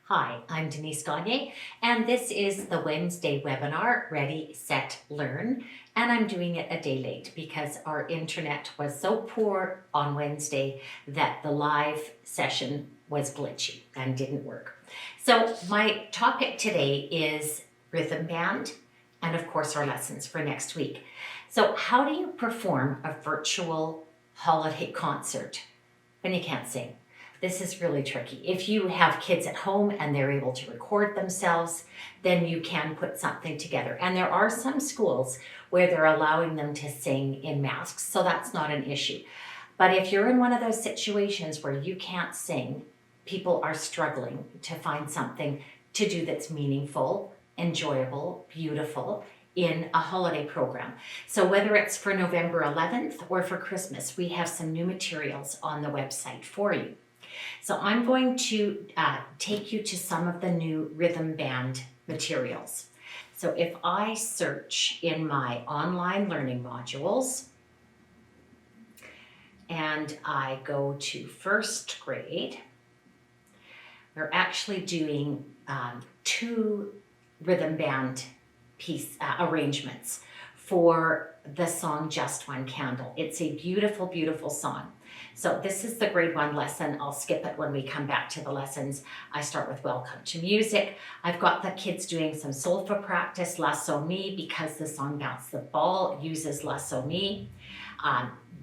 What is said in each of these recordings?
Hi, I'm Denise Gagne, and this is the Wednesday webinar, Ready, Set, Learn. And I'm doing it a day late because our internet was so poor on Wednesday that the live session was glitchy and didn't work. So my topic today is rhythm band and of course our lessons for next week. So how do you perform a virtual holiday concert when you can't sing? This is really tricky. If you have kids at home and they're able to record themselves, then you can put something together. And there are some schools where they're allowing them to sing in masks, so that's not an issue. But if you're in one of those situations where you can't sing, people are struggling to find something to do that's meaningful, enjoyable, beautiful in a holiday program. So whether it's for November 11th or for Christmas, we have some new materials on the website for you. So I'm going to take you to some of the new rhythm band materials. So if I search in my online learning modules and I go to first grade, we're actually doing two rhythm band piece arrangements for the song Just One Candle. It's a beautiful, beautiful song. So this is the grade 1 lesson. I'll skip it when we come back to the lessons. I start with Welcome to Music. I've got the kids doing some solfa practice, Lasso Me, because the song Bounce the Ball uses Lasso Me.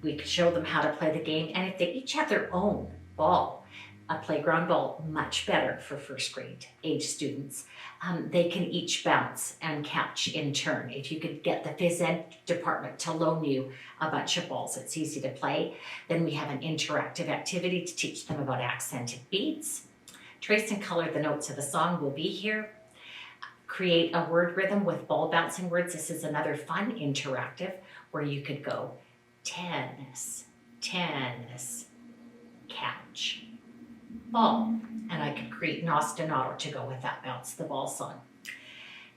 We can show them how to play the game, and if they each have their own ball, a playground ball, much better for first grade age students. They can each bounce and catch in turn. If you could get the phys ed department to loan you a bunch of balls, it's easy to play. Then we have an interactive activity to teach them about accented beats. Trace and color the notes of the song will be here. Create a word rhythm with ball bouncing words. This is another fun interactive where you could go tennis, tennis, catch, ball, and I could create an ostinato to go with that Bounce the Ball song.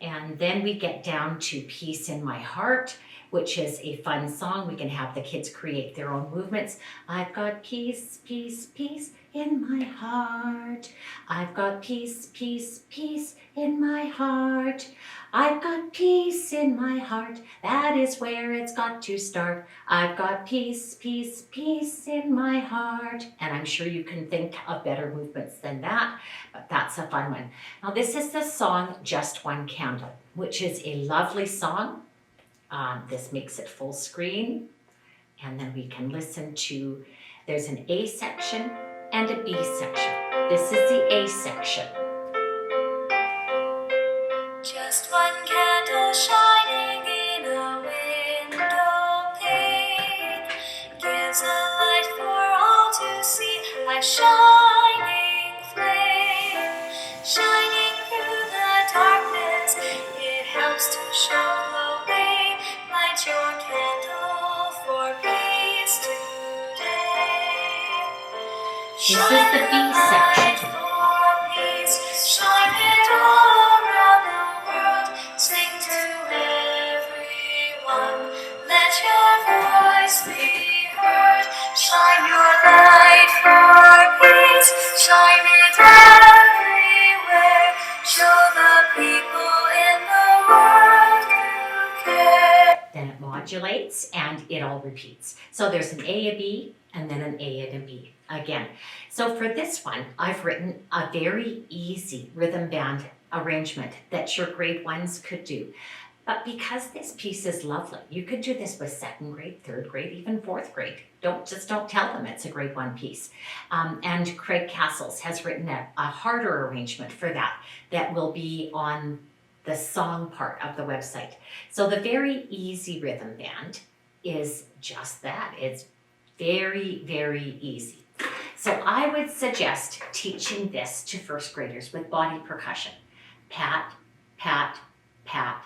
And then we get down to Peace in My Heart, which is a fun song. We can have the kids create their own movements. I've got peace, peace, peace in my heart. I've got peace, peace, peace in my heart. I've got peace in my heart. That is where it's got to start. I've got peace, peace, peace in my heart. And I'm sure you can think of better movements than that, but that's a fun one. Now this is the song Just One Candle, which is a lovely song. This makes it full screen, and then we can listen to, there's an A section and a B section. This is the A section. Just one candle shining in a window pane gives a light for all to see, a shining flame. Shining through the darkness, it helps to show the way. Light your candle for peace today. This is the B section. Shine it all around the world. Sing to everyone. Let your voice be heard. Shine your light for peace. Shine it everywhere. Show the people in the world you care. Then it modulates and it all repeats. So there's an A, a B, and then an A and a B again. So for this one, I've written a very easy rhythm band arrangement that your grade 1s could do. But because this piece is lovely, you could do this with 2nd grade, 3rd grade, even 4th grade. Don't tell them it's a grade 1 piece. And Craig Castles has written a harder arrangement for that will be on the song part of the website. So the very easy rhythm band is just that. It's very, very easy. So I would suggest teaching this to first graders with body percussion. Pat, pat, pat,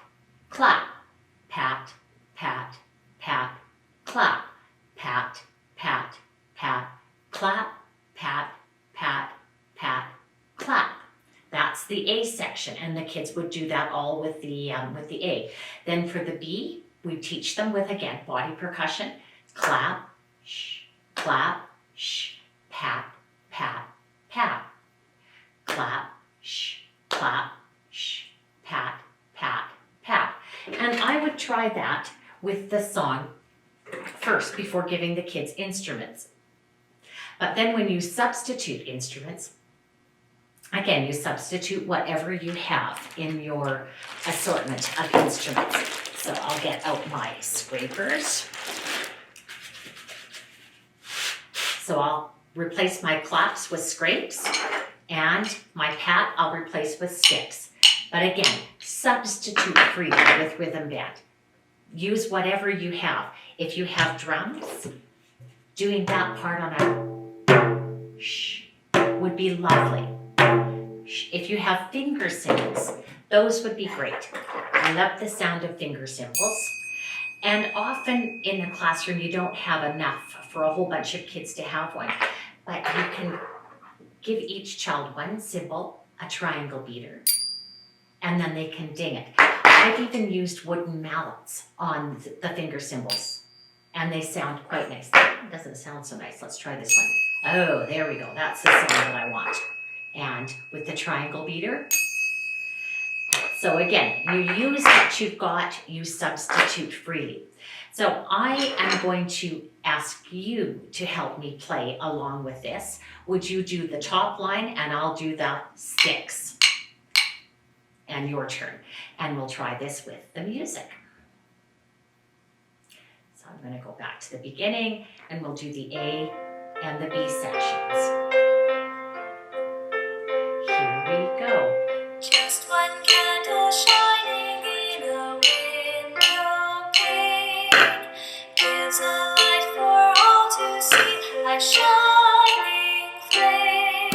clap. Pat, pat, pat, clap. Pat, pat, pat, clap. Pat, pat, pat, clap. That's the A section, and the kids would do that all with the A. Then for the B, we teach them with, again, body percussion. Clap, shh, pat, pat, pat. Clap, shh, try that with the song first before giving the kids instruments. But then when you substitute instruments, again, you substitute whatever you have in your assortment of instruments. So I'll get out my scrapers. So I'll replace my claps with scrapes, and my pat I'll replace with sticks. But again, substitute freely with rhythm band. Use whatever you have. If you have drums, doing that part on a shh would be lovely. If you have finger cymbals, those would be great. I love the sound of finger cymbals. And often in the classroom, you don't have enough for a whole bunch of kids to have one. But you can give each child one cymbal, a triangle beater, and then they can ding it. I've even used wooden mallets on the finger cymbals, and they sound quite nice. That doesn't sound so nice. Let's try this one. Oh, there we go. That's the sound that I want. And with the triangle beater. So again, you use what you've got, you substitute freely. So I am going to ask you to help me play along with this. Would you do the top line and I'll do the sticks? And your turn. And we'll try this with the music. So I'm going to go back to the beginning and we'll do the A and the B sections. Here we go. Just one candle shining in a window pane gives a light for all to see, like shining flame,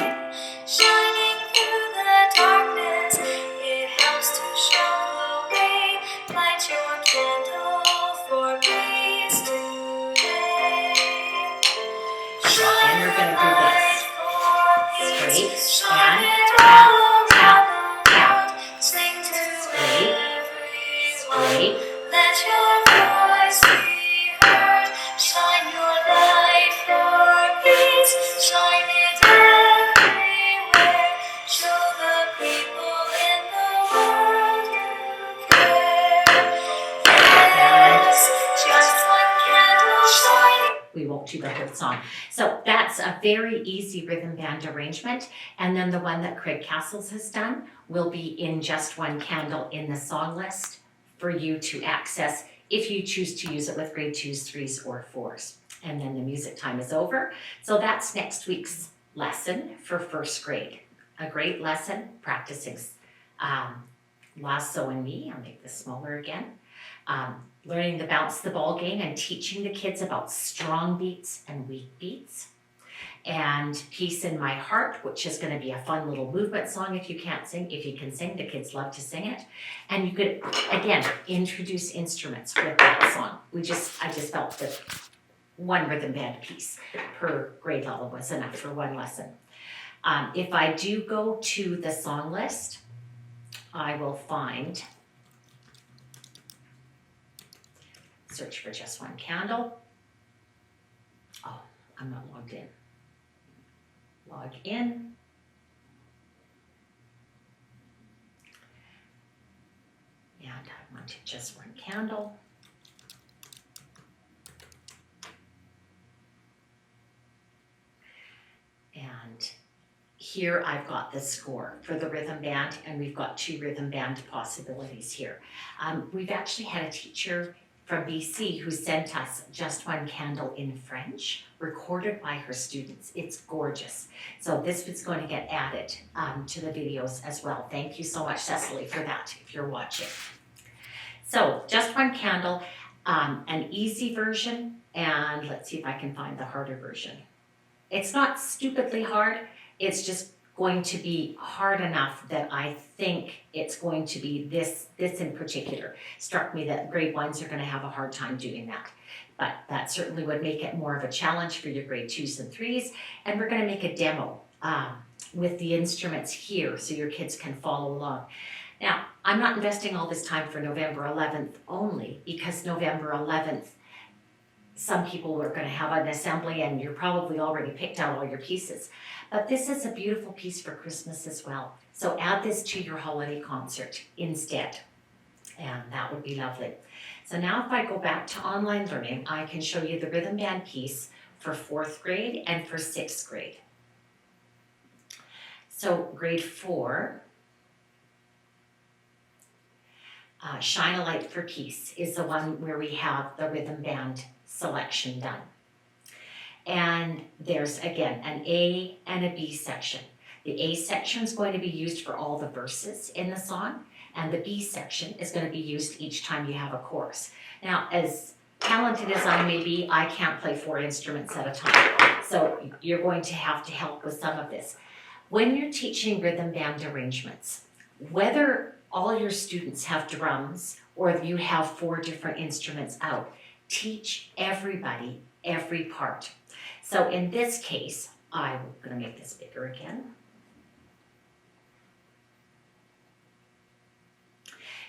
shining through the darkness. It helps to show the way. Light your candle for peace today. And we're going to do this. Straight Shine and it tap, all tap, around the tap. world. Sing to Straight, everyone. straight. Let your voice be heard. Shine your light for peace. Shine it everywhere. Show the people in the world you care. Yes, just one candle shining. We won't do the whole song. So that's a very easy rhythm band arrangement. And then the one that Craig Castles has done will be in just one candle in the song list for you to access if you choose to use it with grade 2s, 3s, or 4s. And then the music time is over. So that's next week's lesson for first grade. A great lesson practicing Lasso and Me. I'll make this smaller again. Learning the bounce the ball game and teaching the kids about strong beats and weak beats. And Peace in My Heart, which is going to be a fun little movement song if you can't sing. If you can sing, the kids love to sing it. And you could, again, introduce instruments with that song. I just felt that one rhythm band piece per grade level was enough for one lesson. If I do go to the song list, I will find, search for just one candle. Oh, I'm not logged in. Log in. And I wanted just one candle. And here I've got the score for the rhythm band, and we've got 2 rhythm band possibilities here. We've actually had a teacher from BC who sent us just one candle in French, recorded by her students. It's gorgeous. So this is going to get added to the videos as well. Thank you so much, Cecily, for that, if you're watching. So just one candle, an easy version, and let's see if I can find the harder version. It's not stupidly hard, it's just going to be hard enough that I think it's going to be this in particular. Struck me that grade 1s are going to have a hard time doing that. But that certainly would make it more of a challenge for your grade 2s and 3s. And we're going to make a demo with the instruments here so your kids can follow along. Now, I'm not investing all this time for November 11th only because November 11th, some people are going to have an assembly and you're probably already picked out all your pieces. But this is a beautiful piece for Christmas as well. So add this to your holiday concert instead. And that would be lovely. So now if I go back to online learning, I can show you the rhythm band piece for 4th grade and for 6th grade. So grade 4, Shine a Light for Peace is the one where we have the rhythm band selection done. And there's, again, an A and a B section. The A section is going to be used for all the verses in the song, and the B section is going to be used each time you have a chorus. Now, as talented as I may be, I can't play 4 instruments at a time, so you're going to have to help with some of this. When you're teaching rhythm band arrangements, whether all your students have drums or you have 4 different instruments out, teach everybody every part. So in this case, I'm going to make this bigger again.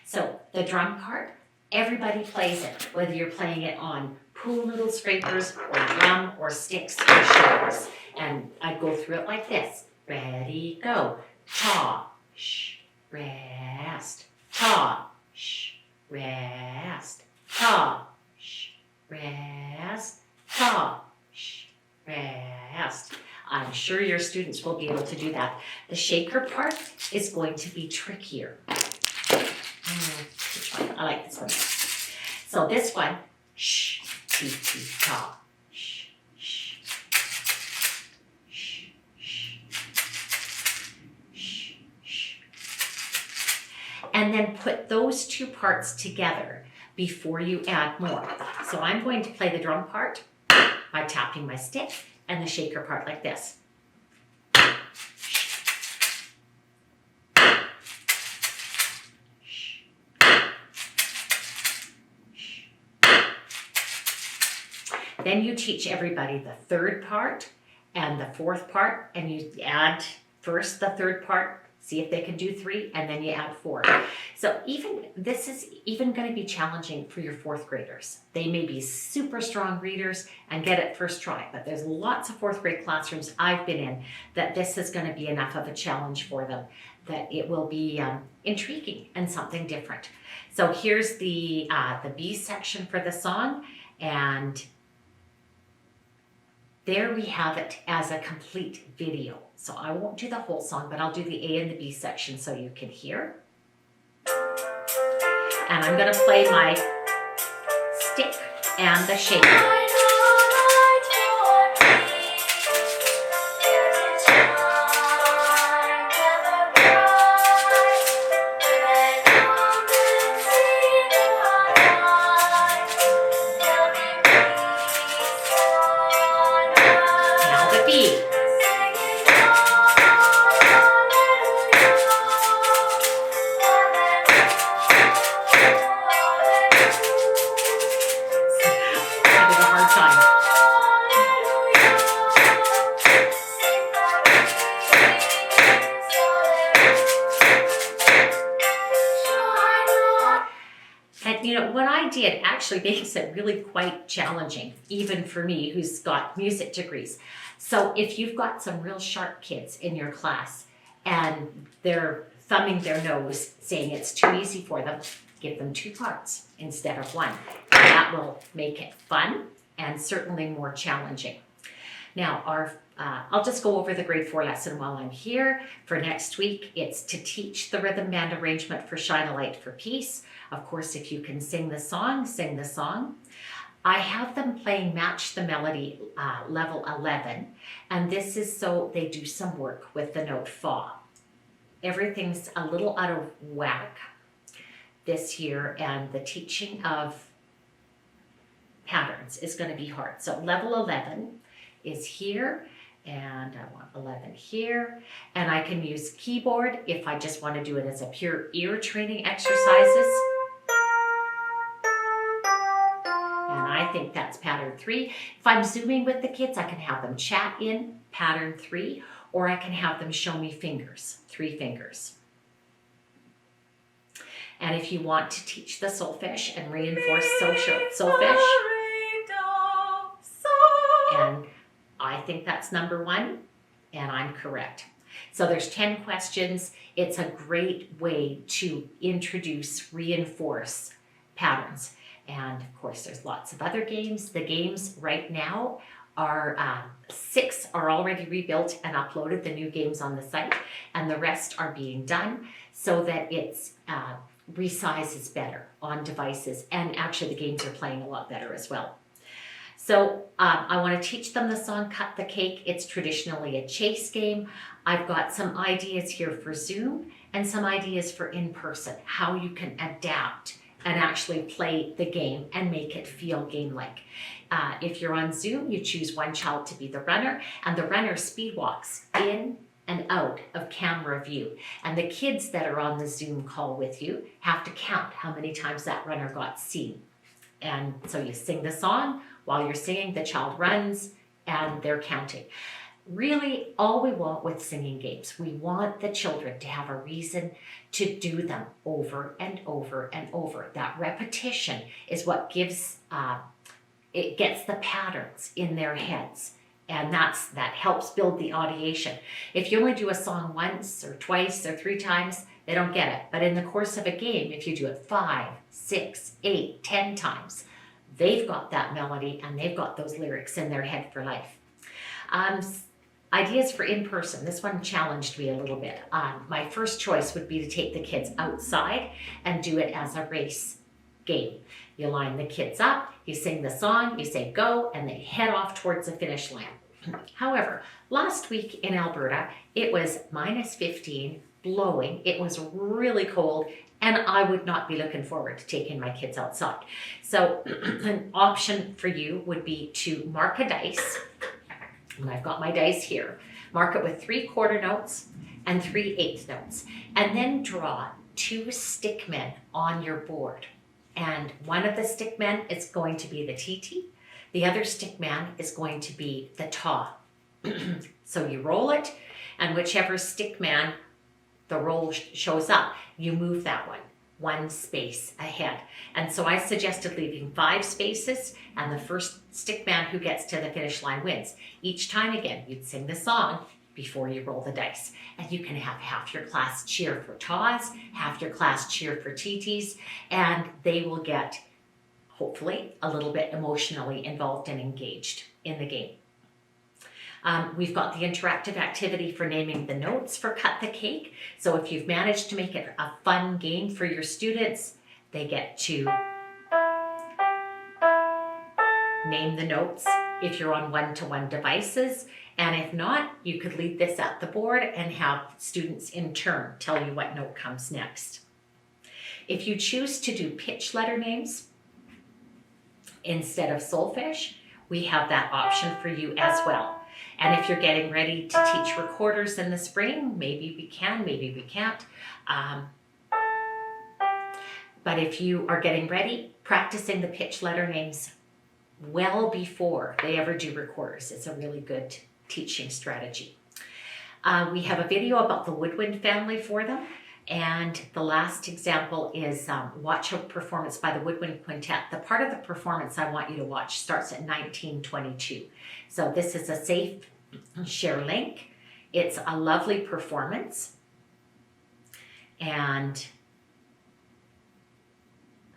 So the drum part, everybody plays it, whether you're playing it on pool noodle scrapers or drum or sticks or shells. And I go through it like this. Ready, go. Ta, sh, rest. Ta, sh, rest. Ta, sh, rest. Ta, sh, rest. I'm sure your students will be able to do that. The shaker part is going to be trickier. Which one? I like this one. So this one, sh, ti, ti, ta, sh, sh, sh, sh, sh, sh. And then put those 2 parts together before you add more. So I'm going to play the drum part by tapping my stick and the shaker part like this. Then you teach everybody the 3rd part and the 4th part, and you add first the 3rd part, see if they can do 3, and then you add 4. So this is even going to be challenging for your 4th graders. They may be super strong readers and get it first try, but there's lots of 4th grade classrooms I've been in that this is going to be enough of a challenge for them that it will be intriguing and something different. So here's the B section for the song, and there we have it as a complete video. So I won't do the whole song, but I'll do the A and the B section so you can hear. And I'm going to play my stick and the shaker. What I did actually makes it really quite challenging, even for me who's got music degrees. So if you've got some real sharp kids in your class and they're thumbing their nose saying it's too easy for them, give them 2 parts instead of 1. And that will make it fun and certainly more challenging. Now, I'll just go over the grade 4 lesson while I'm here. For next week, it's to teach the rhythm band arrangement for Shine a Light for Peace. Of course, if you can sing the song, sing the song. I have them playing Match the Melody level 11, and this is so they do some work with the note Fa. Everything's a little out of whack this year, and the teaching of patterns is going to be hard. So level 11 is here, and I want 11 here, and I can use keyboard if I just want to do it as a pure ear training exercises. And I think that's pattern 3. If I'm zooming with the kids, I can have them chat in pattern 3, or I can have them show me fingers, 3 fingers. And if you want to teach the solfege and reinforce solfege, and I think that's number 1, and I'm correct. So there's 10 questions. It's a great way to introduce, reinforce patterns. And of course, there's lots of other games. The games right now are 6 are already rebuilt and uploaded, the new games on the site, and the rest are being done so that it's resizes better on devices, and actually the games are playing a lot better as well. So I want to teach them the song Cut the Cake. It's traditionally a chase game. I've got some ideas here for Zoom and some ideas for in-person, how you can adapt and actually play the game and make it feel game-like. If you're on Zoom, you choose one child to be the runner, and the runner speed walks in and out of camera view. And the kids that are on the Zoom call with you have to count how many times that runner got seen. And so you sing the song. While you're singing, the child runs and they're counting. Really, all we want with singing games, we want the children to have a reason to do them over and over and over. That repetition is what gives, it gets the patterns in their heads. And that helps build the audiation. If you only do a song once or twice or 3 times, they don't get it. But in the course of a game, if you do it 5, 6, 8, 10 times, they've got that melody and they've got those lyrics in their head for life. Ideas for in-person. This one challenged me a little bit. My first choice would be to take the kids outside and do it as a race game. You line the kids up, you sing the song, you say go, and they head off towards the finish line. However, last week in Alberta, it was -15, blowing. It was really cold, and I would not be looking forward to taking my kids outside. So an option for you would be to mark a dice, and I've got my dice here. Mark it with 3 quarter notes and 3 eighth notes, and then draw 2 stick men on your board. And one of the stick men is going to be the TT. The other stick man is going to be the ta. So you roll it, and whichever stick man the roll shows up, you move that one space ahead. And so I suggested leaving 5 spaces, and the first stick man who gets to the finish line wins. Each time again, you'd sing the song before you roll the dice. And you can have half your class cheer for tas, half your class cheer for TTs, and they will get, hopefully, a little bit emotionally involved and engaged in the game. We've got the interactive activity for naming the notes for Cut the Cake. So if you've managed to make it a fun game for your students, they get to name the notes if you're on one-to-one devices. And if not, you could leave this at the board and have students in turn tell you what note comes next. If you choose to do pitch letter names instead of solfege, we have that option for you as well. And if you're getting ready to teach recorders in the spring, maybe we can, maybe we can't. But if you are getting ready, practicing the pitch letter names well before they ever do recorders, it's a really good teaching strategy. We have a video about the woodwind family for them. And the last example is watch a performance by the Woodwind Quintet. The part of the performance I want you to watch starts at 1922. So this is a safe share link. It's a lovely performance. And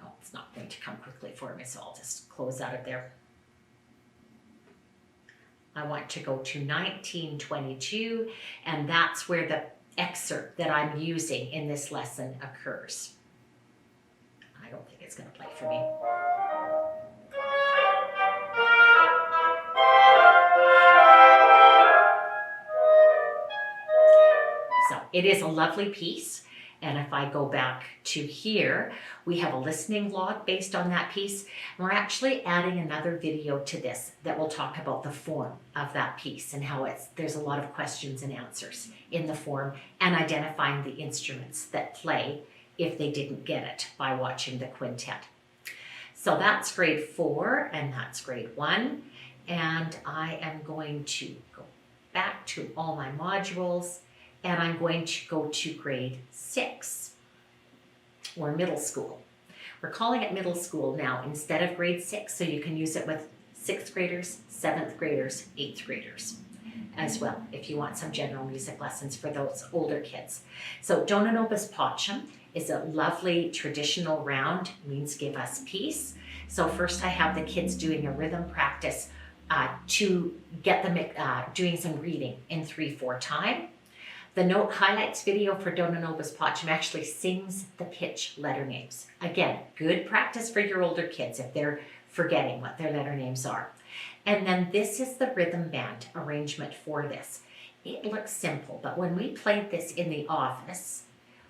oh, it's not going to come quickly for me, so I'll just close out of there. I want to go to 1922, and that's where the excerpt that I'm using in this lesson occurs. I don't think it's going to play for me. So it is a lovely piece. And if I go back to here, we have a listening log based on that piece. And we're actually adding another video to this that will talk about the form of that piece and how there's a lot of questions and answers in the form, and identifying the instruments that play if they didn't get it by watching the quintet. So that's grade 4 and that's grade 1. And I am going to go back to all my modules, and I'm going to go to grade 6, or middle school. We're calling it middle school now instead of grade 6, so you can use it with 6th graders, 7th graders, 8th graders. as well, if you want some general music lessons for those older kids. So Dona Nobis Pacem is a lovely traditional round, means give us peace. So first I have the kids doing a rhythm practice to get them doing some reading in 3/4 time. The note highlights video for Dona Nobis Pacem actually sings the pitch letter names. Again, good practice for your older kids if they're forgetting what their letter names are. And then this is the rhythm band arrangement for this. It looks simple, but when we played this in the office,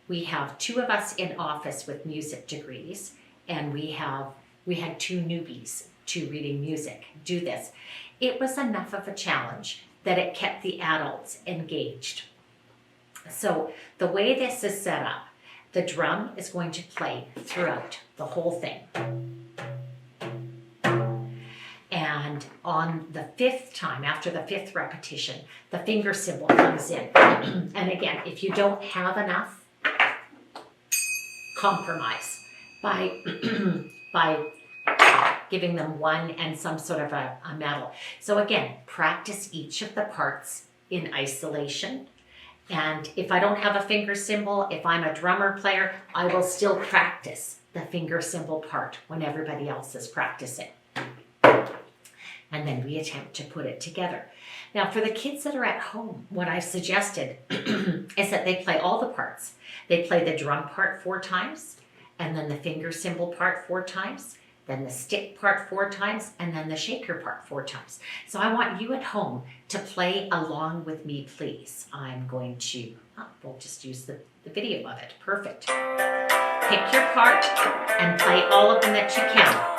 we have 2 of us in office with music degrees, and we had 2 newbies to reading music do this. It was enough of a challenge that it kept the adults engaged. So the way this is set up, the drum is going to play throughout the whole thing. And on the 5th time, after the 5th repetition, the finger symbol comes in. And again, if you don't have enough, compromise by giving them 1 and some sort of a medal. So again, practice each of the parts in isolation. And if I don't have a finger symbol, if I'm a drummer player, I will still practice the finger symbol part when everybody else is practicing. And then we attempt to put it together. Now for the kids that are at home, what I've suggested is that they play all the parts. They play the drum part 4 times, and then the finger symbol part 4 times, then the stick part 4 times, and then the shaker part 4 times. So I want you at home to play along with me, please. I'm going to, we'll just use the video of it. Perfect. Pick your part and play all of them that you can.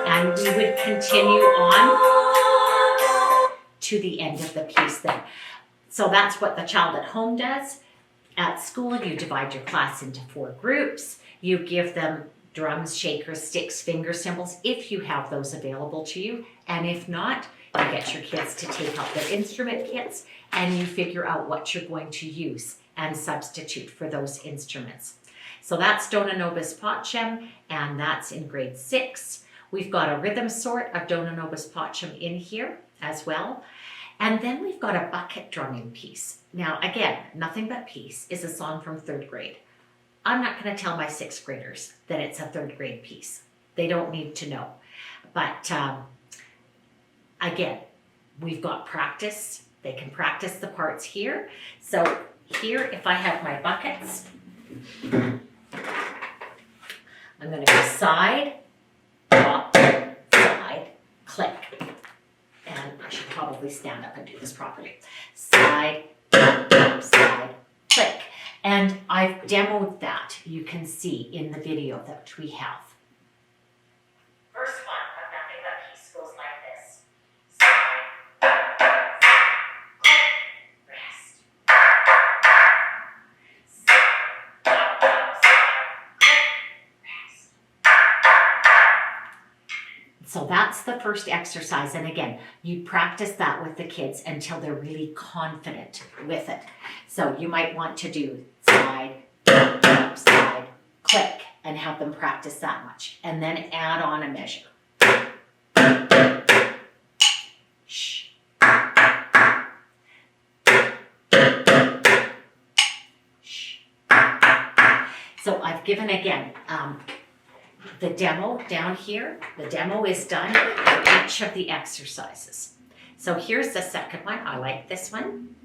And we would continue on to the end of the piece then. So that's what the child at home does. At school, you divide your class into 4 groups. You give them drums, shakers, sticks, finger cymbals, if you have those available to you. And if not, you get your kids to take out their instrument kits and you figure out what you're going to use and substitute for those instruments. So that's Dona Nobis Pacem, and that's in grade 6. We've got a rhythm sort of Dona Nobis Pacem in here as well. And then we've got a bucket drumming piece. Now, again, Nothing But Peace is a song from 3rd grade. I'm not going to tell my 6th graders that it's a 3rd grade piece. They don't need to know. But again, we've got practice. They can practice the parts here. So here, if I have my buckets, I'm going to go side, drop, side, click. And I should probably stand up and do this properly. Side, drop, side, click. And I've demoed that, you can see in the video that we have. First one of Nothing But Peace goes like this. Side, click, rest. Side, drop, side, click, rest. So that's the first exercise, and again, you practice that with the kids until they're really confident with it. So you might want to do side, drop, side, click, and have them practice that much. And then add on a measure. Shh. Shh. So I've given, again, the demo down here. The demo is done for each of the exercises. So here's the second one. I like this one.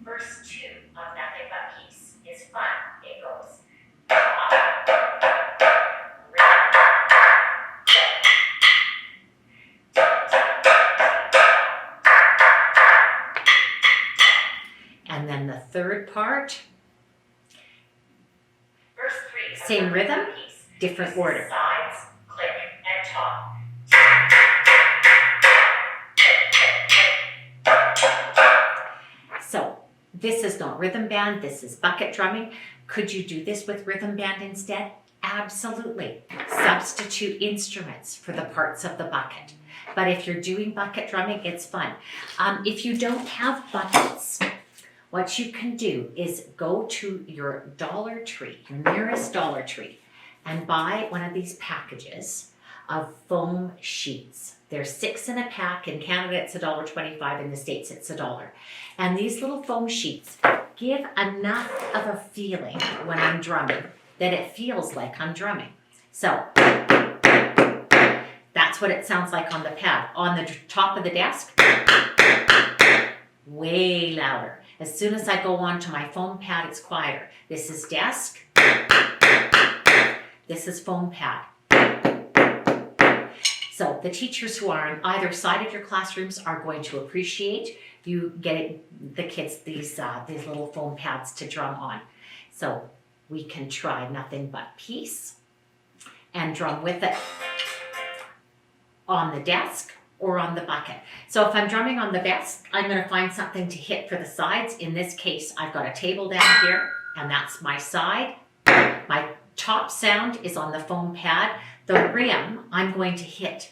Verse 2 of Nothing But Peace is fun. It goes. And then the third part, verse 3, same rhythm, different order. Sides, click, and top. So this is not rhythm band, this is bucket drumming. Could you do this with rhythm band instead? Absolutely. Substitute instruments for the parts of the bucket. But if you're doing bucket drumming, it's fun. If you don't have buckets, what you can do is go to your Dollar Tree, your nearest Dollar Tree, and buy one of these packages of foam sheets. There's 6 in a pack. In Canada, it's $1.25. In the States, it's $1. And these little foam sheets give enough of a feeling when I'm drumming that it feels like I'm drumming. So that's what it sounds like on the pad. On the top of the desk, way louder. As soon as I go on to my foam pad, it's quieter. This is desk. This is foam pad. So the teachers who are on either side of your classrooms are going to appreciate you getting the kids these little foam pads to drum on. So we can try Nothing But Peace and drum with it on the desk or on the bucket. So if I'm drumming on the desk, I'm going to find something to hit for the sides. In this case, I've got a table down here, and that's my side. My top sound is on the foam pad. The rim, I'm going to hit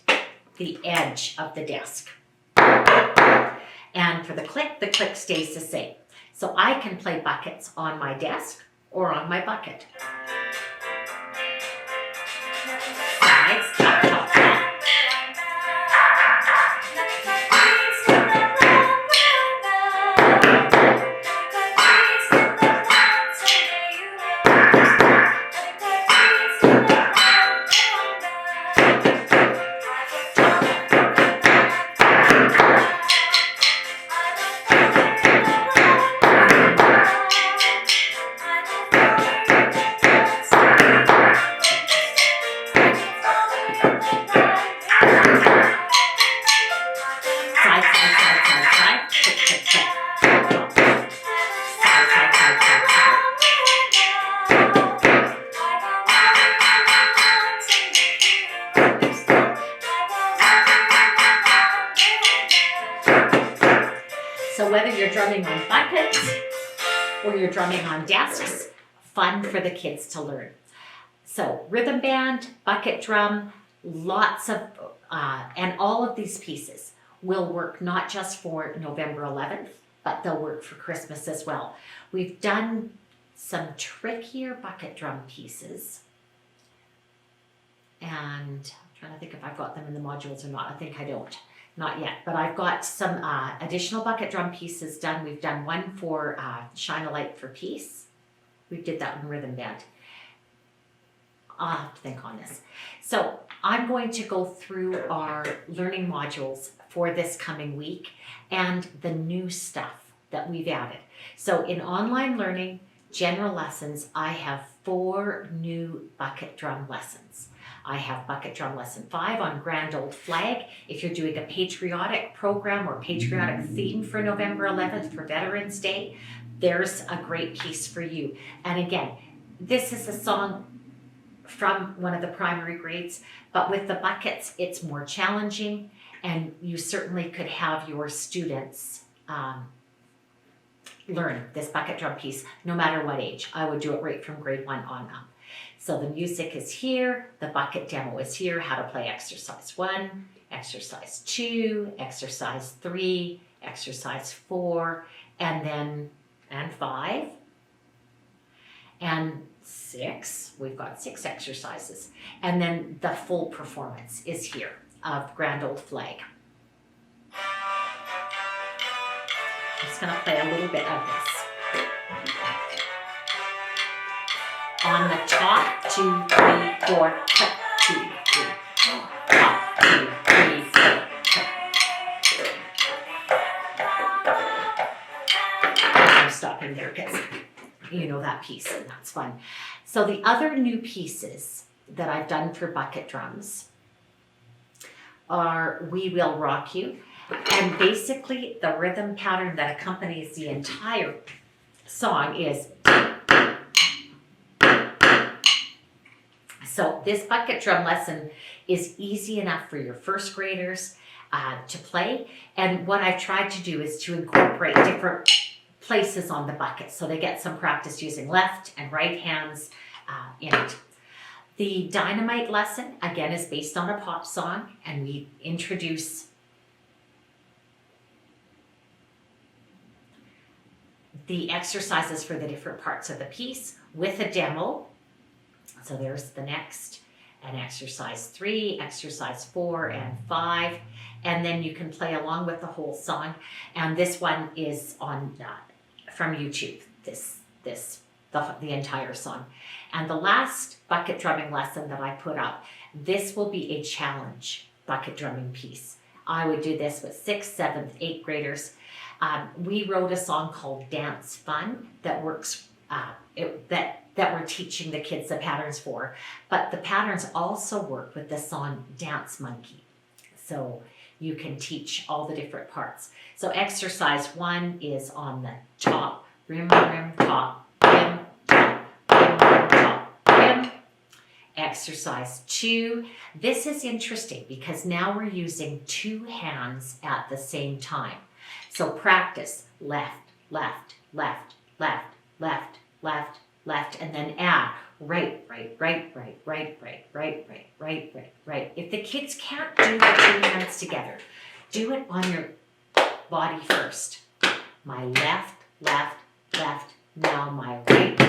the edge of the desk. And for the click stays the same. So I can play buckets on my desk or on my bucket. Sides, top, top, top. So whether you're drumming on buckets or you're drumming on desks, fun for the kids to learn. So rhythm band, bucket drum, lots of, and all of these pieces will work not just for November 11th, but they'll work for Christmas as well. We've done some trickier bucket drum pieces. And I'm trying to think if I've got them in the modules or not. I think I don't. Not yet, but I've got some additional bucket drum pieces done. We've done one for Shine a Light for Peace. We did that in rhythm band. I'll have to think on this. So I'm going to go through our learning modules for this coming week and the new stuff that we've added. So in online learning, general lessons, I have 4 new bucket drum lessons. I have bucket drum lesson 5 on Grand Old Flag. If you're doing a patriotic program or patriotic theme for November 11th for Veterans Day, there's a great piece for you. And again, this is a song from one of the primary grades, but with the buckets, it's more challenging, and you certainly could have your students learn this bucket drum piece no matter what age. I would do it right from grade 1 on up. So the music is here, the bucket demo is here, how to play exercise 1, exercise 2, exercise 3, exercise 4, and 5, and 6. We've got 6 exercises. And then the full performance is here of Grand Old Flag. I'm just gonna play a little bit of this. On the top, 2, 3, 4, cut, 2, 3, 4, top, 2, 3, 4, cut. stop in there because you know that piece, and that's fun. So the other new pieces that I've done for bucket drums are We Will Rock You. And basically the rhythm pattern that accompanies the entire song is. So this bucket drum lesson is easy enough for your first graders to play. And what I've tried to do is to incorporate different places on the bucket so they get some practice using left and right hands in it. The Dynamite lesson, again, is based on a pop song, and we introduce the exercises for the different parts of the piece with a demo. So there's the next, and exercise 3, exercise 4, and 5, and then you can play along with the whole song. And this one is on from YouTube. The entire song. And the last bucket drumming lesson that I put up, this will be a challenge bucket drumming piece. I would do this with 6th, 7th, 8th graders. We wrote a song called Dance Fun that works, that we're teaching the kids the patterns for, but the patterns also work with the song Dance Monkey. So you can teach all the different parts. So exercise 1 is on the top, rim, rim, top, rim, top, rim, rim, top, rim. Exercise 2, this is interesting because now we're using 2 hands at the same time. So practice left, left, left, left, left, left, left, and then add right, right, right, right, right, right, right, right, right, right, right. If the kids can't do the 2 hands together, do it on your body first. My left, left, left, now my right.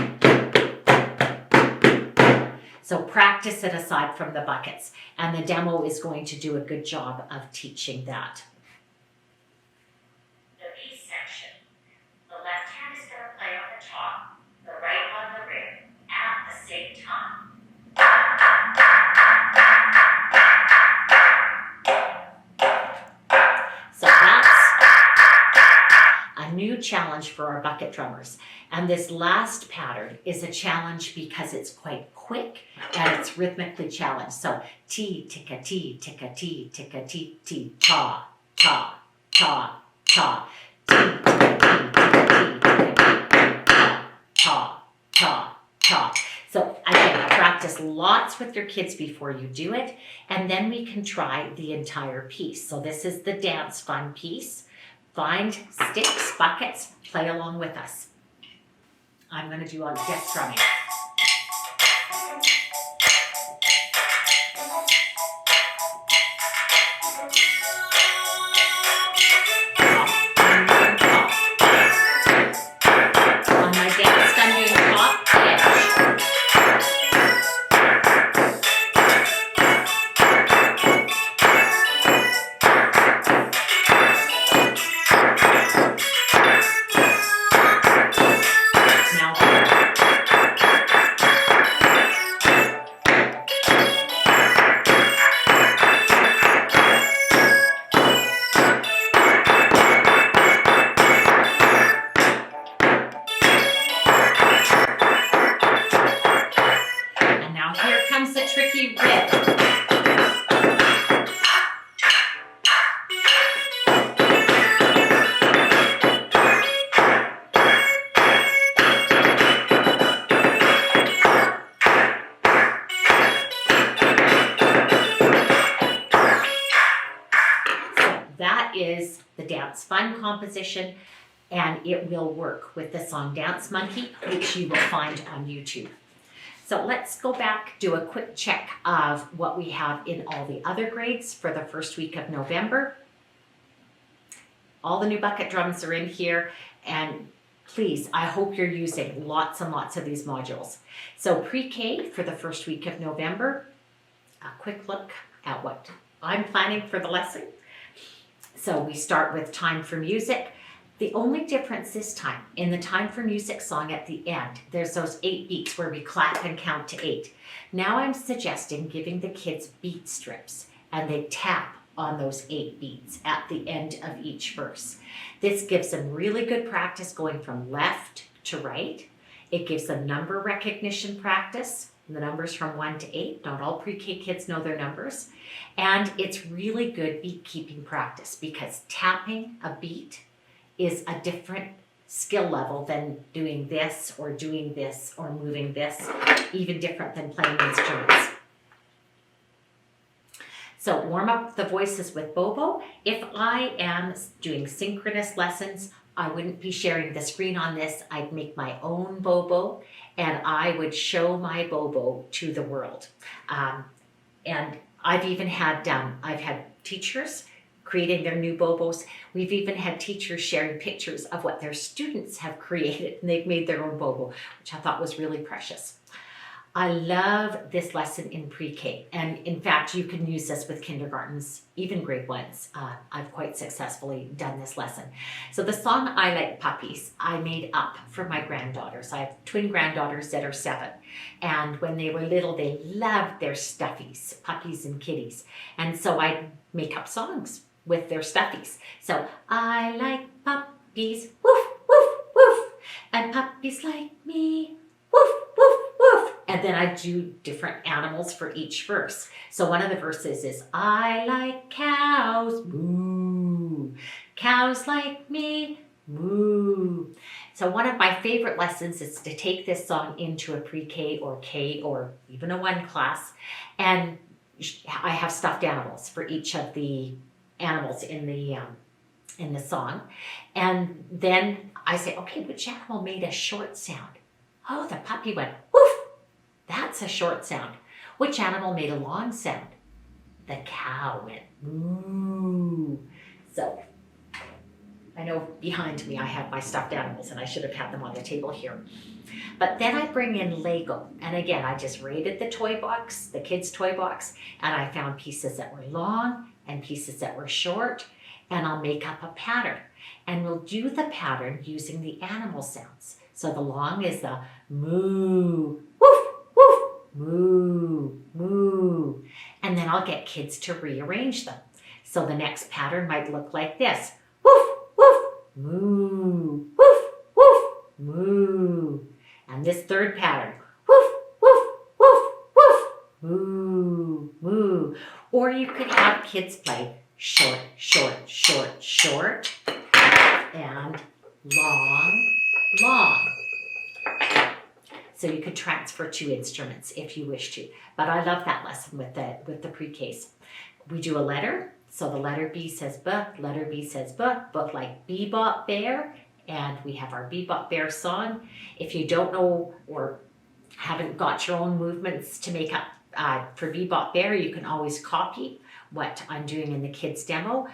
So practice it aside from the buckets, and the demo is going to do a good job of teaching that. The piece section. The left hand is going to play on the top, the right on the rim at the same time. So that's a new challenge for our bucket drummers. And this last pattern is a challenge because it's quite quick and it's rhythmically challenged. So T, ticka, T, ticka, T, ticka, T, T, ta, ta, ta, ta. T, ticka, T, ticka, T, ticka, ta, ta, ta, ta. So again, practice lots with your kids before you do it, and then we can try the entire piece. So this is the Dance Fun piece. Find sticks, buckets, play along with us. I'm going to do on guest drumming. On my dance, I'm doing top, edge. Is the Dance Fun composition, and it will work with the song Dance Monkey, which you will find on YouTube. So let's go back, do a quick check of what we have in all the other grades for the first week of November. All the new bucket drums are in here, and please, I hope you're using lots and lots of these modules. So pre-K for the first week of November, a quick look at what I'm planning for the lesson. So we start with Time for Music. The only difference this time, in the Time for Music song at the end, there's those 8 beats where we clap and count to 8. Now I'm suggesting giving the kids beat strips, and they tap on those 8 beats at the end of each verse. This gives them really good practice going from left to right. It gives them number recognition practice, the numbers from 1 to 8. Not all pre-K kids know their numbers. And it's really good beat keeping practice because tapping a beat is a different skill level than doing this or moving this, even different than playing instruments. So warm up the voices with Bobo. If I am doing synchronous lessons, I wouldn't be sharing the screen on this. I'd make my own Bobo and I would show my Bobo to the world. And I've even had, I've had teachers creating their new Bobos. We've even had teachers sharing pictures of what their students have created and they've made their own Bobo, which I thought was really precious. I love this lesson in pre-K, and in fact you can use this with kindergartens, even grade 1s. I've quite successfully done this lesson. So the song I Like Puppies I made up for my granddaughters. I have twin granddaughters that are 7, and when they were little they loved their stuffies, puppies and kitties, and so I'd make up songs with their stuffies. So I like puppies, woof, woof, woof, and puppies like me, woof, woof, woof. And then I do different animals for each verse. So one of the verses is, I like cows, moo. Cows like me, moo. So one of my favorite lessons is to take this song into a pre-K or K or even a 1 class. And I have stuffed animals for each of the animals in the song. And then I say, okay, which animal made a short sound? Oh, the puppy went, woof. That's a short sound. Which animal made a long sound? The cow went, moo. So I know behind me I have my stuffed animals and I should have had them on the table here. But then I bring in Lego. And again, I just raided the toy box, the kids' toy box, and I found pieces that were long and pieces that were short, and I'll make up a pattern. And we'll do the pattern using the animal sounds. So the long is the moo, woof, woof, moo, moo. And then I'll get kids to rearrange them. So the next pattern might look like this. Woof, woof, moo, woof, woof, moo. And this third pattern, woof, woof, woof, woof, moo, moo. Or you could have kids play short, short, short, short, and long, long. So you could transfer 2 instruments if you wish to. But I love that lesson with the pre-Ks. We do a letter. So the letter B says B, letter B says B, both like Bebop Bear, and we have our Bebop Bear song. If you don't know or haven't got your own movements to make up for Bebop Bear, you can always copy what I'm doing in the kids demo.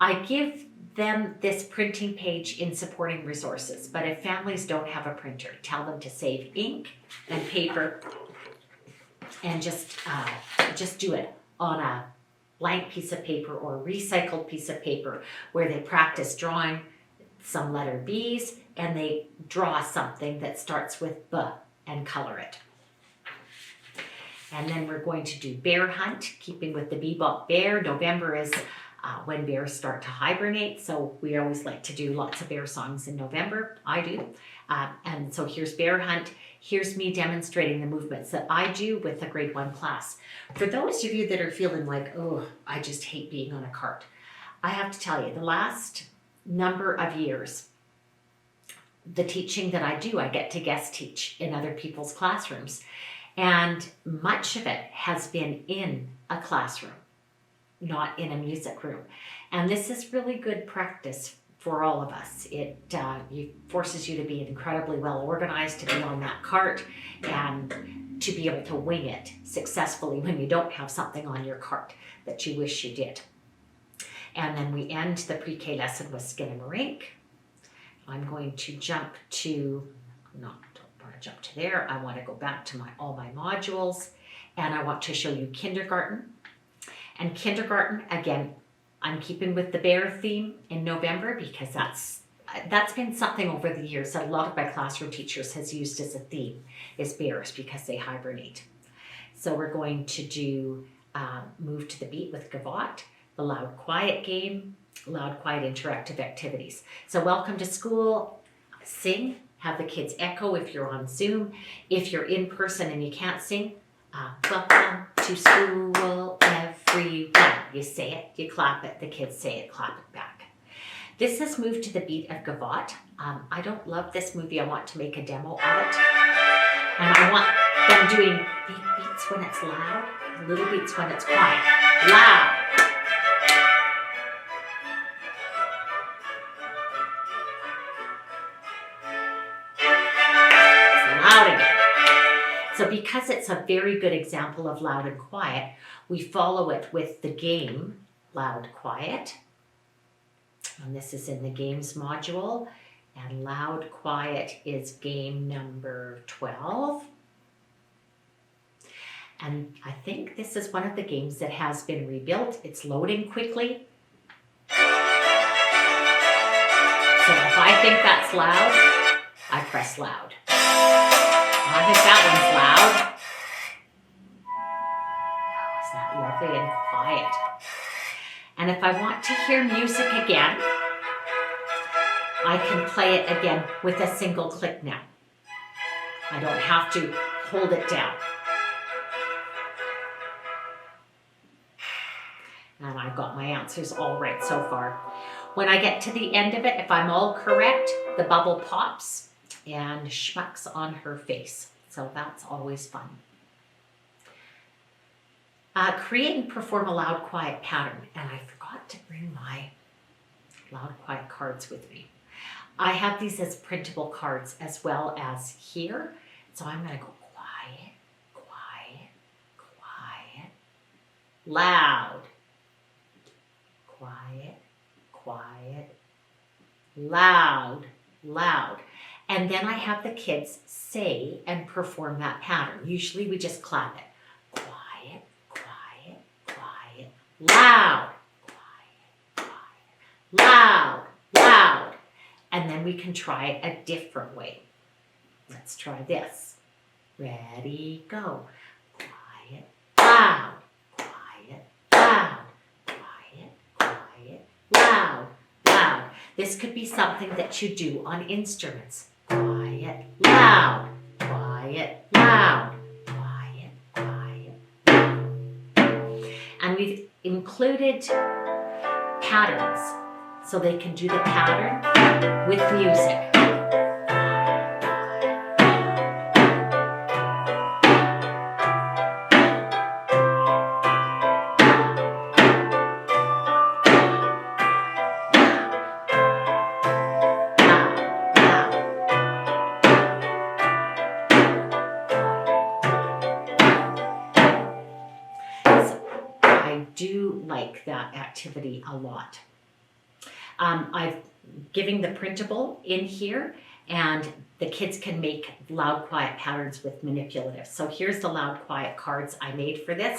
I give them this printing page in supporting resources, but if families don't have a printer, tell them to save ink and paper and just do it on a blank piece of paper or a recycled piece of paper where they practice drawing some letter B's and they draw something that starts with B and color it. And then we're going to do Bear Hunt, keeping with the Bebop Bear. November is when bears start to hibernate, so we always like to do lots of bear songs in November. I do. And so here's Bear Hunt. Here's me demonstrating the movements that I do with a grade 1 class. For those of you that are feeling like, oh, I just hate being on a cart, I have to tell you, the last number of years, the teaching that I do, I get to guest teach in other people's classrooms. And much of it has been in a classroom, not in a music room. And this is really good practice for all of us. It forces you to be incredibly well organized, to be on that cart, and to be able to wing it successfully when you don't have something on your cart that you wish you did. And then we end the pre-K lesson with Skinamarink. I'm going to jump to, don't want to jump to there. I want to go back to all my modules, and I want to show you kindergarten. And kindergarten, again, I'm keeping with the bear theme in November because that's been something over the years that a lot of my classroom teachers has used as a theme, is bears, because they hibernate. So we're going to do Move to the Beat with Gavotte. the loud quiet game, loud quiet interactive activities. So welcome to school, sing, have the kids echo if you're on Zoom. If you're in person and you can't sing, welcome to school everyone. You say it, you clap it, the kids say it, clap it back. This is moved to the beat of Gavotte. I don't love this movie. I want to make a demo of it. And I want them doing big beats when it's loud, little beats when it's quiet. Loud. It's loud again. So because it's a very good example of loud and quiet, we follow it with the game, loud, quiet. And this is in the games module. And loud, quiet is game number 12. And I think this is one of the games that has been rebuilt. It's loading quickly. So if I think that's loud, I press loud. I think that one's loud. Oh, is that lovely and quiet? And if I want to hear music again, I can play it again with a single click now. I don't have to hold it down. And I've got my answers all right so far. When I get to the end of it, if I'm all correct, the bubble pops and schmucks on her face. So that's always fun. Create and perform a loud, quiet pattern. And I forgot to bring my loud, quiet cards with me. I have these as printable cards as well as here. So I'm going to go quiet, quiet, quiet, loud, quiet, quiet, loud, loud. And then I have the kids say and perform that pattern. Usually we just clap it. Quiet, quiet, quiet, loud, quiet, quiet, loud, loud. And then we can try it a different way. Let's try this. Ready, go. Quiet, loud, quiet, loud, quiet, quiet, loud, loud. This could be something that you do on instruments. Quiet, loud, quiet, loud, quiet, quiet, loud. And we've included patterns so they can do the pattern with music. I do like that activity a lot. I've given the printable in here, and the kids can make loud, quiet patterns with manipulatives. So here's the loud, quiet cards I made for this.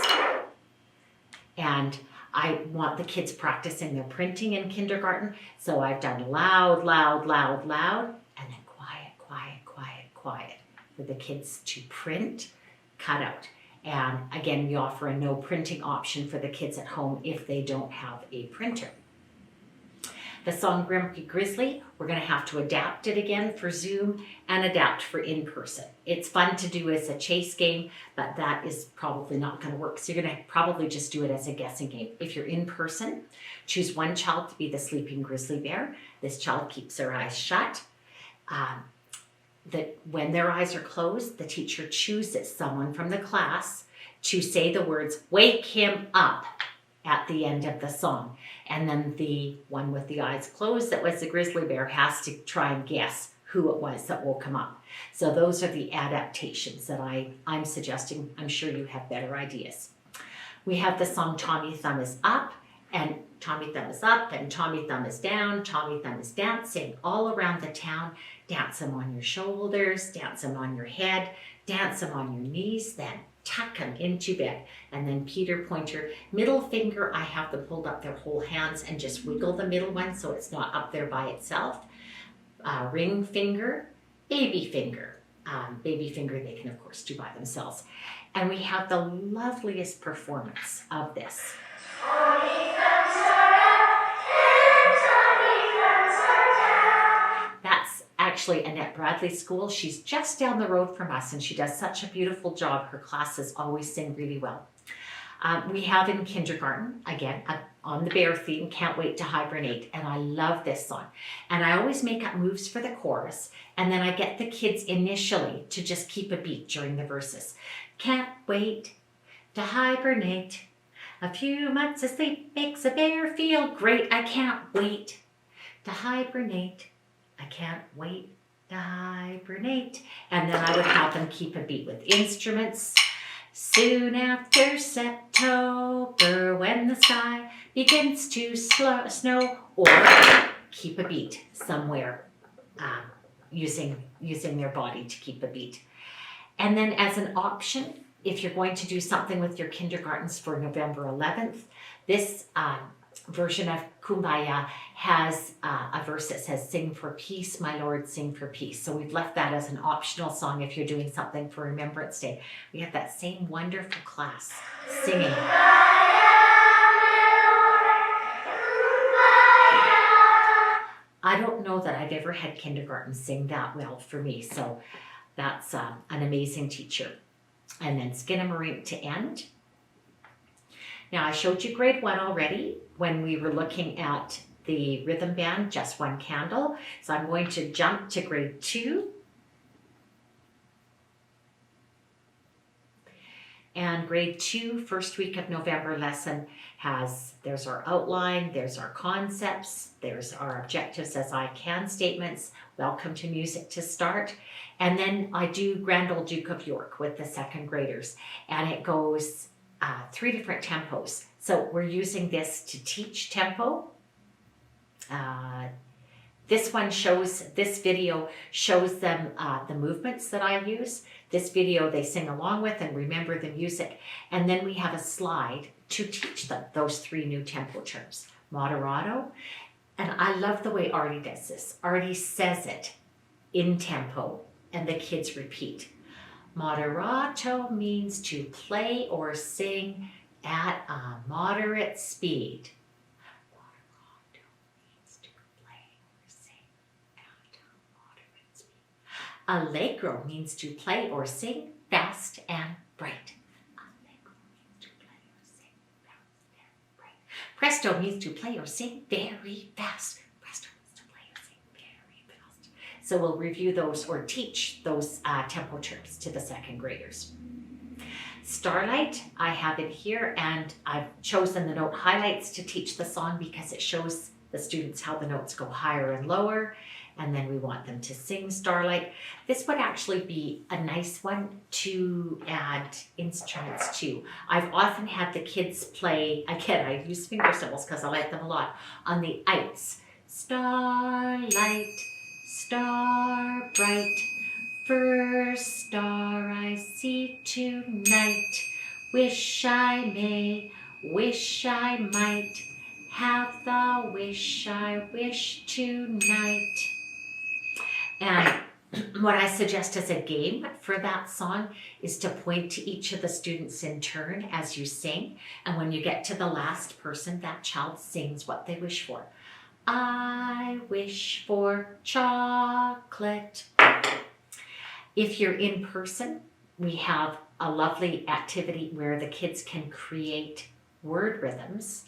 And I want the kids practicing their printing in kindergarten. So I've done loud, loud, loud, loud, and then quiet, quiet, quiet, quiet for the kids to print, cut out. And again, we offer a no printing option for the kids at home if they don't have a printer. The song Grumpy Grizzly, we're going to have to adapt it again for Zoom and adapt for in-person. It's fun to do as a chase game, but that is probably not going to work. So you're going to probably just do it as a guessing game. If you're in person, choose one child to be the sleeping grizzly bear. This child keeps their eyes shut. When their eyes are closed, the teacher chooses someone from the class to say the words, "Wake him up," at the end of the song. And then the one with the eyes closed that was the grizzly bear has to try and guess who it was that woke him up. So those are the adaptations that I'm suggesting. I'm sure you have better ideas. We have the song Tommy Thumb is Up, and Tommy Thumb is up and Tommy Thumb is down. Tommy Thumb is dancing all around the town. Dance him on your shoulders, dance him on your head, dance him on your knees, then tuck him into bed. And then Peter Pointer, middle finger, I have them hold up their whole hands and just wiggle the middle one so it's not up there by itself. Ring finger, baby finger. Baby finger they can of course do by themselves. And we have the loveliest performance of this. That's actually Annette Bradley's school. She's just down the road from us and she does such a beautiful job. Her classes always sing really well. We have in kindergarten, again, on the bear theme, Can't Wait to Hibernate, and I love this song. And I always make up moves for the chorus, and then I get the kids initially to just keep a beat during the verses. Can't wait to hibernate. A few months of sleep makes a bear feel great. I can't wait to hibernate. I can't wait to hibernate. And then I would have them keep a beat with instruments. Soon after September, when the sky begins to snow, or keep a beat somewhere using their body to keep a beat. And then as an option, if you're going to do something with your kindergartens for November 11th, this version of Kumbaya has a verse that says, "Sing for peace, my Lord, sing for peace." So we've left that as an optional song if you're doing something for Remembrance Day. We have that same wonderful class singing. I don't know that I've ever had kindergarten sing that well for me, so that's an amazing teacher. And then Skinnamarink to end. Now I showed you grade 1 already when we were looking at the rhythm band, Just One Candle. So I'm going to jump to grade 2. And grade 2, first week of November lesson there's our outline, there's our concepts, there's our objectives as I can statements, welcome to music to start. And then I do Grand Old Duke of York with the second graders. And it goes 3 different tempos. So we're using this to teach tempo. This video shows them the movements that I use. This video they sing along with and remember the music. And then we have a slide to teach them those 3 new tempo terms. Moderato. And I love the way Artie does this. Artie says it in tempo and the kids repeat. Moderato means to play or sing at a moderate speed. Moderato means to play or sing at a moderate speed. Allegro means to play or sing fast and bright. Allegro means to play or sing fast and bright. Presto means to play or sing very fast. Presto means to play or sing very fast. So we'll review those or teach those tempo terms to the second graders. Starlight, I have it here, and I've chosen the note highlights to teach the song because it shows the students how the notes go higher and lower, and then we want them to sing Starlight. This would actually be a nice one to add instruments to. I've often had the kids play, again, I use finger cymbals because I like them a lot, on the ites. Starlight, star bright, first star I see tonight. Wish I may, wish I might, have the wish I wish tonight. And what I suggest as a game for that song is to point to each of the students in turn as you sing. And when you get to the last person, that child sings what they wish for. I wish for chocolate. If you're in person, we have a lovely activity where the kids can create word rhythms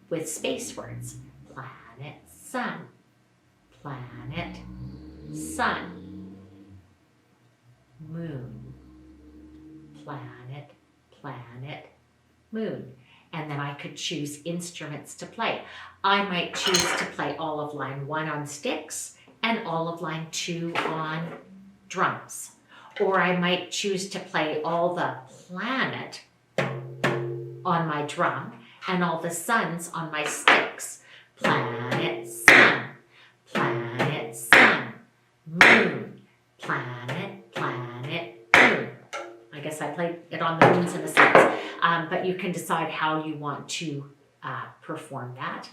with space words. Planet, sun, planet, sun, moon, planet, planet, moon. And then I could choose instruments to play. I might choose to play all of line 1 on sticks and all of line 2 on drums. Or I might choose to play all the planet on my drum and all the suns on my sticks. Planet, sun, moon, planet, planet, moon. I guess I played it on the moons and the suns. But you can decide how you want to perform that.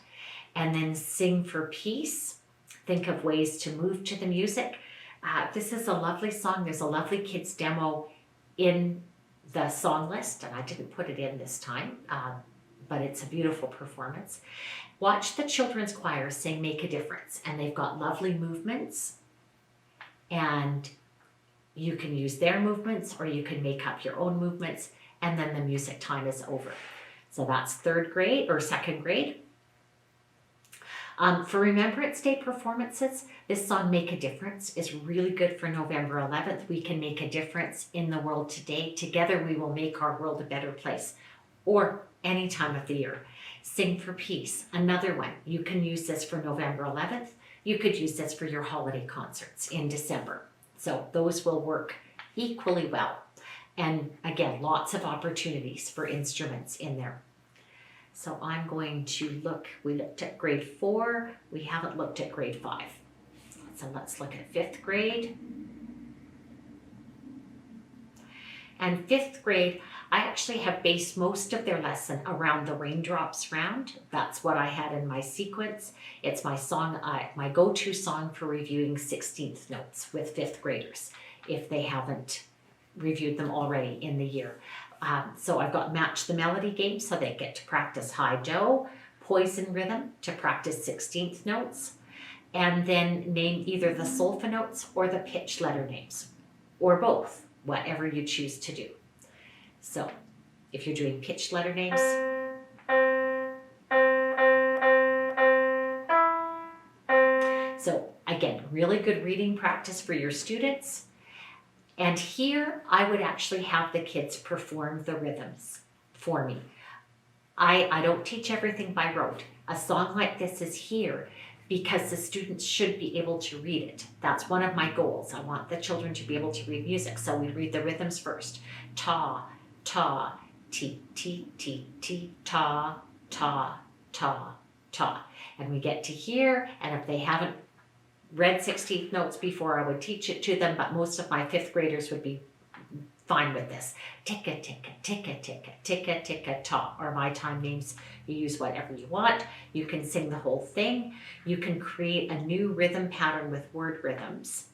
And then sing for peace. Think of ways to move to the music. This is a lovely song. There's a lovely kids demo in the song list, and I didn't put it in this time. but it's a beautiful performance. Watch the children's choir sing Make a Difference, and they've got lovely movements, and you can use their movements or you can make up your own movements, and then the music time is over. So that's third grade or second grade. For Remembrance Day performances, this song Make a Difference is really good for November 11th. We can make a difference in the world today. Together we will make our world a better place, or any time of the year. Sing for Peace, another one. You can use this for November 11th. You could use this for your holiday concerts in December. So those will work equally well. And again, lots of opportunities for instruments in there. So I'm going to look, we looked at grade 4, we haven't looked at grade 5. So let's look at 5th grade. And 5th grade, I actually have based most of their lesson around the Raindrops Round. That's what I had in my sequence. It's my song, my go-to song for reviewing 16th notes with 5th graders, if they haven't reviewed them already in the year. So I've got Match the Melody game, so they get to practice high do, Poison Rhythm to practice 16th notes, and then name either the solfa notes or the pitch letter names, or both, whatever you choose to do. So if you're doing pitch letter names, so again, really good reading practice for your students. And here I would actually have the kids perform the rhythms for me. I don't teach everything by rote. A song like this is here because the students should be able to read it. That's one of my goals. I want the children to be able to read music. So we read the rhythms first. Ta, ta, ti, ti, ti, ti, ta, ta, ta, ta. And we get to here, and if they haven't read 16th notes before, I would teach it to them, but most of my 5th graders would be fine with this. Ticka, ticka, ticka, ticka, ticka, ticka, ta are my time names. You use whatever you want. You can sing the whole thing. You can create a new rhythm pattern with word rhythms.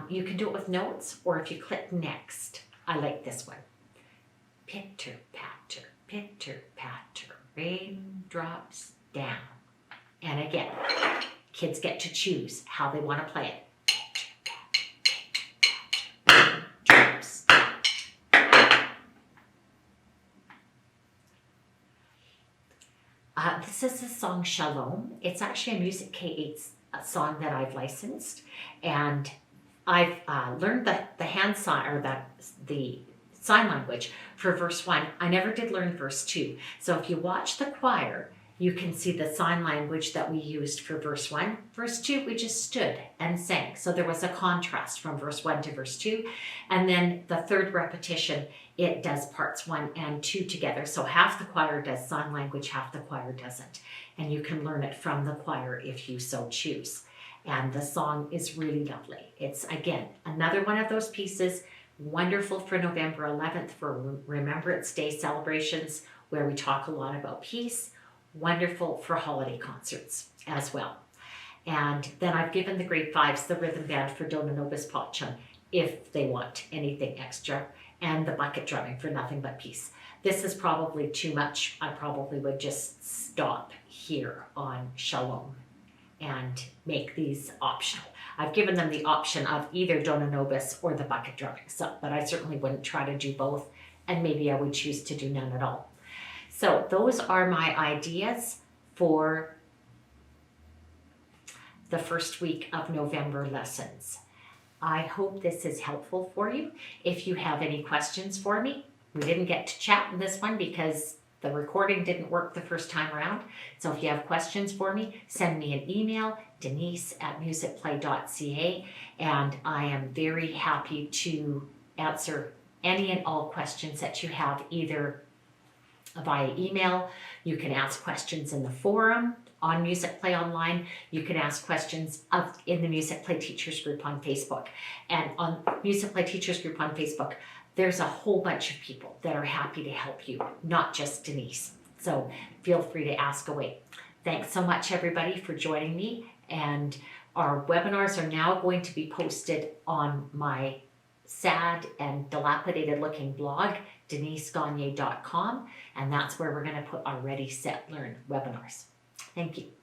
You can do it with notes, or if you click next, I like this one. Pitter, patter, raindrops down. And again, kids get to choose how they want to play it. Drops. This is the song Shalom. It's actually a Music K8 song that I've licensed, and I've learned the hand sign, or the sign language for verse 1. I never did learn verse 2. So if you watch the choir, you can see the sign language that we used for verse 1. Verse 2, we just stood and sang. So there was a contrast from verse 1 to verse 2. And then the third repetition, it does parts 1 and 2 together. So half the choir does sign language, half the choir doesn't. And you can learn it from the choir if you so choose. And the song is really lovely. It's, again, another one of those pieces, wonderful for November 11th for Remembrance Day celebrations, where we talk a lot about peace. Wonderful for holiday concerts as well. And then I've given the grade 5s the rhythm band for Dona Nobis Pacham if they want anything extra, and the bucket drumming for Nothing But Peace. This is probably too much. I probably would just stop here on Shalom and make these optional. I've given them the option of either Dona Nobis or the bucket drumming, but I certainly wouldn't try to do both, and maybe I would choose to do none at all. So those are my ideas for the first week of November lessons. I hope this is helpful for you. If you have any questions for me, we didn't get to chat in this one because the recording didn't work the first time around. So if you have questions for me, send me an email, denise@musicplay.ca, and I am very happy to answer any and all questions that you have, either via email. You can ask questions in the forum on MusicplayOnline. You can ask questions in the Musicplay Teachers Group on Facebook. And on Musicplay Teachers Group on Facebook, there's a whole bunch of people that are happy to help you, not just Denise. So feel free to ask away. Thanks so much, everybody, for joining me. And our webinars are now going to be posted on my sad and dilapidated looking blog denisegagne.com, and that's where we're going to put our Ready, Set, Learn webinars. Thank you.